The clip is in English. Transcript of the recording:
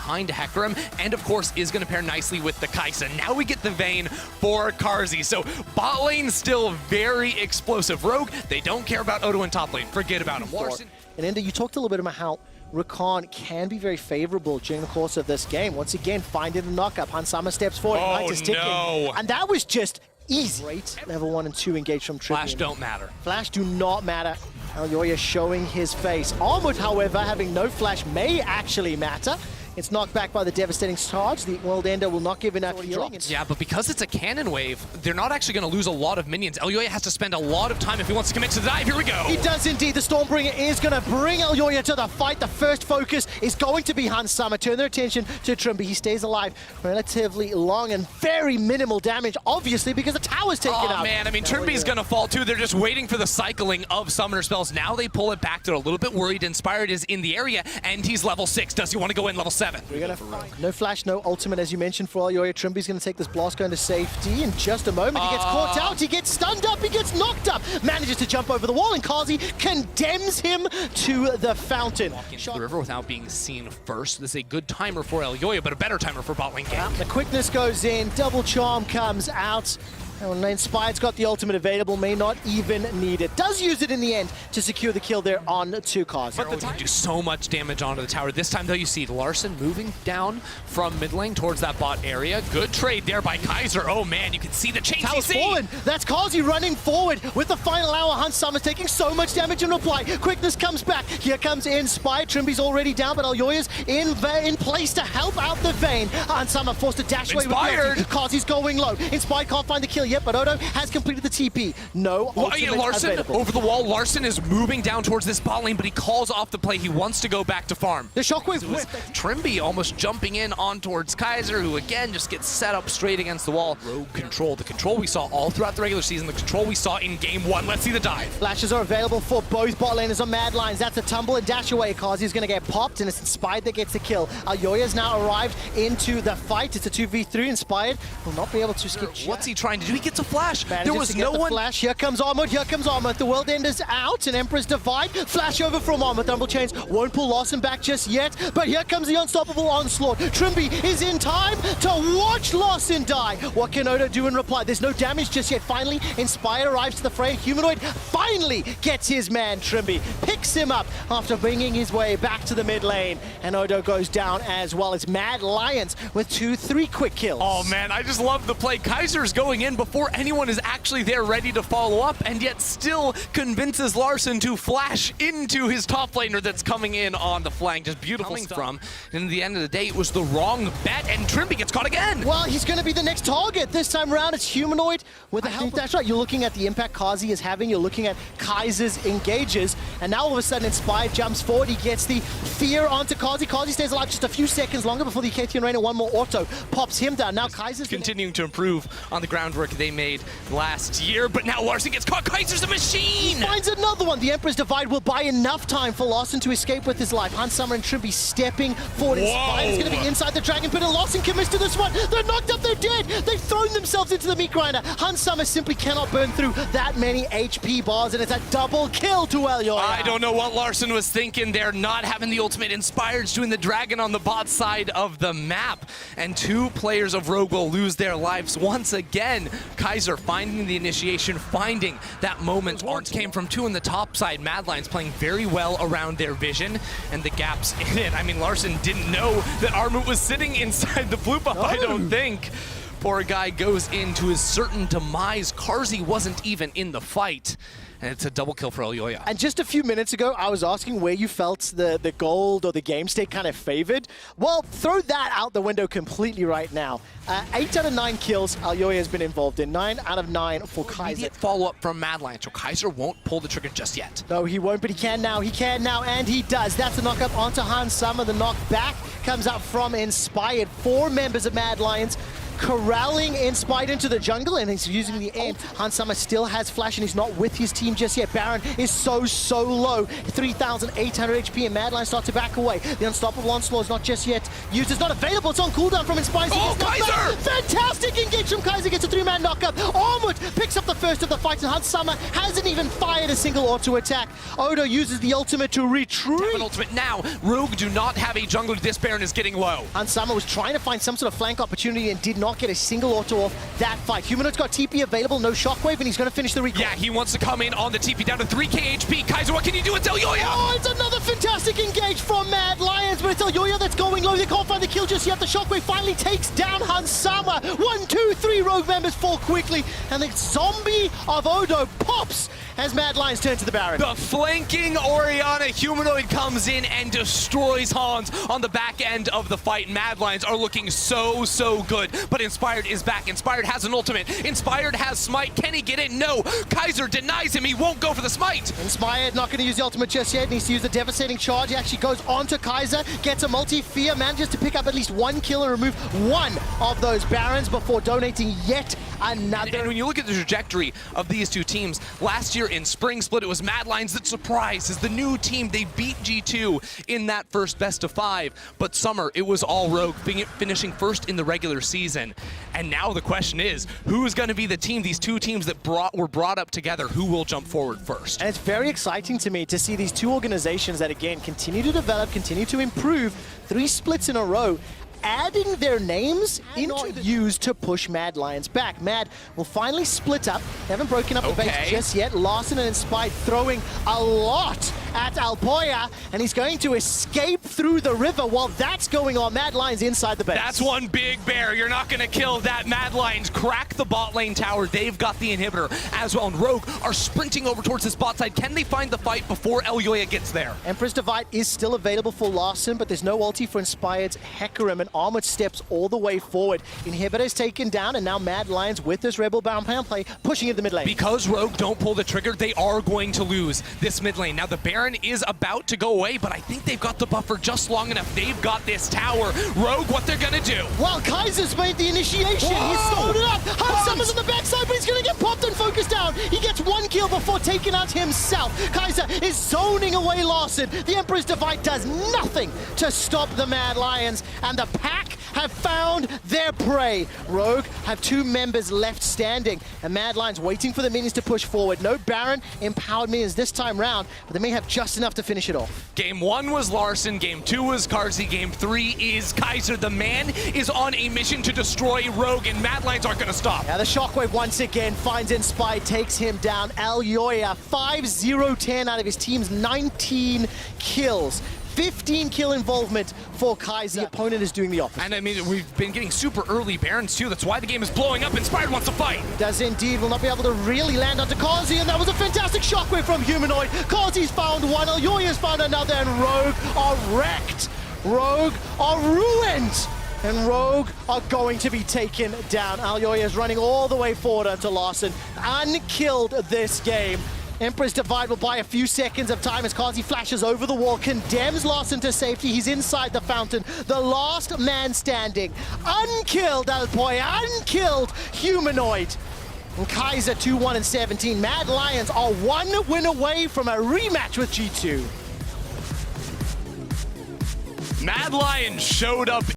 behind Hecarim, and of course is going to pair nicely with the Kai'Sa. Now we get the Vayne for Carzzy. So bot lane still very explosive. Rogue, they don't care about Odo in top lane. Forget about him. Larson. And Ender, you talked a little bit about how Rakan can be very favorable during the course of this game. Once again, finding the knockup. Hansama steps forward. Oh, is ticking. no. And that was just easy. Great level 1 and 2 engaged from Tribune. Flash don't matter. Flash do not matter. Elyoya showing his face. Armut, however, having no flash may actually matter. It's knocked back by the devastating charge. The World Ender will not give enough healing. Yeah, but because it's a cannon wave, they're not actually going to lose a lot of minions. Elyoya has to spend a lot of time if he wants to commit to the dive. Here we go. He does indeed. The Stormbringer is going to bring Elyoya to the fight. The first focus is going to be Hansama. Turn their attention to Trimby. He stays alive relatively long and very minimal damage, obviously, because the tower's taken out. Oh, man. I mean, Trimby's going to fall, too. They're just waiting for the cycling of summoner spells. Now they pull it back. They're a little bit worried. Inspired is in the area, and he's level 6. Does he want to go in level 7? We're going to no flash, no ultimate, as you mentioned, for Elyoya. Trimby's going to take this blast going to safety in just a moment. He gets caught out, he gets stunned up, he gets knocked up, manages to jump over the wall, and Carzzy condemns him to the fountain. Walking into the river without being seen first. This is a good timer for Elyoya, but a better timer for bot lane gank. The quickness goes in, double charm comes out. And when Inspired's got the ultimate available, may not even need it. Does use it in the end to secure the kill there on Carzzy. But the time do so much damage onto the tower. This time, though, you see Larson moving down from mid lane towards that bot area. Good trade there by Kai'Sa. Oh, man, you can see the chain Tower's CC. fallen. That's Carzzy running forward with the final hour. Hansama's taking so much damage in reply. Quickness comes back. Here comes Inspired. Trimby's already down, but Elyoya's in place to help out the Vayne. Hansama forced to dash away with the ulti. Carzzy's going low. Inspired can't find the kill yet, but Odo has completed the TP. No ultimate Larson available. over the wall. Larson is moving down towards this bot lane, but he calls off the play. He wants to go back to farm. The shockwave whip. Trimby almost jumping in on towards Kai'Sa, who again just gets set up straight against the wall. Rogue control. The control we saw all throughout the regular season. The control we saw in game 1. Let's see the dive. Flashes are available for both bot laners on Mad Lions. That's a tumble and dash away. Carzzy's going to get popped, and it's Inspired that gets the kill. Elyoya's now arrived into the fight. It's a 2v3. Inspired will not be able to skip. What's he trying to do? He gets a flash. There was no one. Flash. Here comes Armut. Here comes Armut. The World Ender's out, and Emperor's Divide. Flash over from Armut. Double chains won't pull Larson back just yet, but here comes the unstoppable onslaught. Trimby is in time to watch Larson die. What can Odo do in reply? There's no damage just yet. Finally, Inspire arrives to the fray. Humanoid finally gets his man. Trimby picks him up after bringing his way back to the mid lane, and Odo goes down as well. It's Mad Lions with 2-3 quick kills. Oh man, I just love the play. Kaiser's going in before anyone is actually there ready to follow up, and yet still convinces Larson to flash into his top laner that's coming in on the flank. Just beautiful from. And at the end of the day, it was the wrong bet, and Trimby gets caught again. Well, he's going to be the next target. This time around, it's Humanoid with a help. That's right. You're looking at the impact Carzzy is having. You're looking at Kai'Sa's engages, and now all of a sudden Inspired jumps forward. He gets the fear onto Carzzy. Carzzy stays alive just a few seconds longer before the Acacian Rain, and one more auto pops him down. Now Kai'Sa's continuing to improve on the groundwork they made last year, but now Larson gets caught. Kai'Sa's a machine! He finds another one. The Emperor's Divide will buy enough time for Larson to escape with his life. Hansama and Trimby stepping forward. Inspired is going to be inside the Dragon Pit, and Larson commits to this one. They're knocked up, they're dead. They've thrown themselves into the meat grinder. Hansama simply cannot burn through that many HP bars, and it's a double kill to Elyoya. I don't know what Larson was thinking there, not having the ultimate. Inspired's doing the dragon on the bot side of the map, and 2 players of Rogue will lose their lives once again. Kai'Sa finding the initiation, finding that moment. Arts came from 2 on the top side. Mad Lions playing very well around their vision, and the gaps in it. I mean, Larson didn't know that Armut was sitting inside the blue buff, I don't think. Poor guy goes into his certain demise. Carzzy wasn't even in the fight. And it's a double kill for Elyoya. And just a few minutes ago, I was asking where you felt the gold or the game state kind of favored. Well, throw that out the window completely right now. 8 out of 9 kills Elyoya has been involved in. 9 out of 9 for Kai'Sa. Immediate follow-up from Mad Lions, so Kai'Sa won't pull the trigger just yet. No, he won't, but he can now. He can now, and he does. That's a knock-up onto Hansama. The knock back comes out from Inspired. 4 members of Mad Lions corralling Inspired into the jungle, and he's using the aim. Hansama still has flash, and he's not with his team just yet. Baron is so low. 3,800 HP, and Mad Lions start to back away. The unstoppable onslaught is not just yet used. It's not available. It's on cooldown from Inspire. Oh, Kaiser! Fantastic engage from Kaiser. Gets a 3-man knockup. Armut picks up the first of the fights, and Hans Summer hasn't even fired a single auto attack. Odo uses the ultimate to retreat. An ultimate now. Rogue do not have a jungler. This Baron is getting low. Hans Summer was trying to find some sort of flank opportunity and did not get a single auto off that fight. Humanoid's got TP available, no shockwave, and he's going to finish the recall. Yeah, he wants to come in on the TP down to 3k HP. Kaiser, what can you do? It's Elyoya! Oh, it's another fantastic engage from Mad Lions, but it's Elyoya that's going low. They can't find the kill just yet. The shockwave finally takes down Hans Summer. 1, 2, 3 Rogue members fall quickly, and the zombie of Odo pops as Mad Lions turn to the Baron. The flanking Orianna Humanoid comes in and destroys Hans on the back end of the fight. Mad Lions are looking so good, but Inspired is back. Inspired has an ultimate. Inspired has smite. Can he get it? No. Kaiser denies him. He won't go for the smite. Inspired not going to use the ultimate just yet. Needs to use the devastating charge. He actually goes onto Kaiser, gets a multi-fear, manages to pick up at least 1 kill and remove 1 of those Barons before donating yet another. And when you look at the trajectory of these two teams, last year in Spring Split, it was Mad Lions that surprised as the new team. They beat G2 in that first best of 5, but Summer, it was all Rogue, finishing first in the regular season. And now the question is, who is going to be the team, these two teams that were brought up together, who will jump forward first? And it's very exciting to me to see these two organizations that, again, continue to develop, continue to improve, 3 splits in a row, adding their names into used to push Mad Lions back. Mad will finally split up. They haven't broken up the base just yet. Larson and Inspired throwing a lot at Alpoya, and he's going to escape through the river while that's going on. Mad Lions inside the base. That's one big bear. You're not going to kill that. Mad Lions crack the bot lane tower. They've got the inhibitor as well, and Rogue are sprinting over towards this bot side. Can they find the fight before Elyoya gets there? Empress Divide is still available for Larson, but there's no ulti for Inspired's Hecarim, and Armored steps all the way forward. Inhibitor is taken down, and now Mad Lions with this Rebel Bound Pound play pushing into the mid lane. Because Rogue don't pull the trigger, they are going to lose this mid lane. Now the Baron is about to go away, but I think they've got the buffer just long enough. They've got this tower. Rogue, what they're gonna do? Well, Kaiser's made the initiation. Whoa! He's stolen it up. Hans Summer's on the backside, but he's gonna get popped and focused down. He gets 1 kill before taking out himself. Kaiser is zoning away Larson. The Emperor's Divide does nothing to stop the Mad Lions, and the pack have found their prey. Rogue have 2 members left standing, and Mad Lions waiting for the minions to push forward. No Baron empowered minions this time round, but they may have just enough to finish it off. Game 1 was Larson, Game 2 was Karzi, Game 3 is Kaiser. The man is on a mission to destroy Rogue, and Mad Lions aren't gonna stop. Now the shockwave once again finds Inspired, takes him down. Elyoya, 5-0-10 out of his team's 19 kills. 15 kill involvement for Kaiser. The opponent is doing the opposite. And I mean, we've been getting super early Barons too. That's why the game is blowing up. Inspired wants to fight. Does indeed. Will not be able to really land onto Karzi, and that was a fantastic shockwave from Humanoid. Karzi's found one, Elyoya's found another, and Rogue are wrecked. Rogue are ruined. And Rogue are going to be taken down. Elyoya is running all the way forward onto Larson. Unkilled this game. Emperor's Divide will buy a few seconds of time as Karzi flashes over the wall, condemns Larson to safety. He's inside the fountain, the last man standing. Unkilled Alpoya, unkilled Humanoid. And Kaiser 2-1 and 17. Mad Lions are 1 win away from a rematch with G2. Mad Lions showed up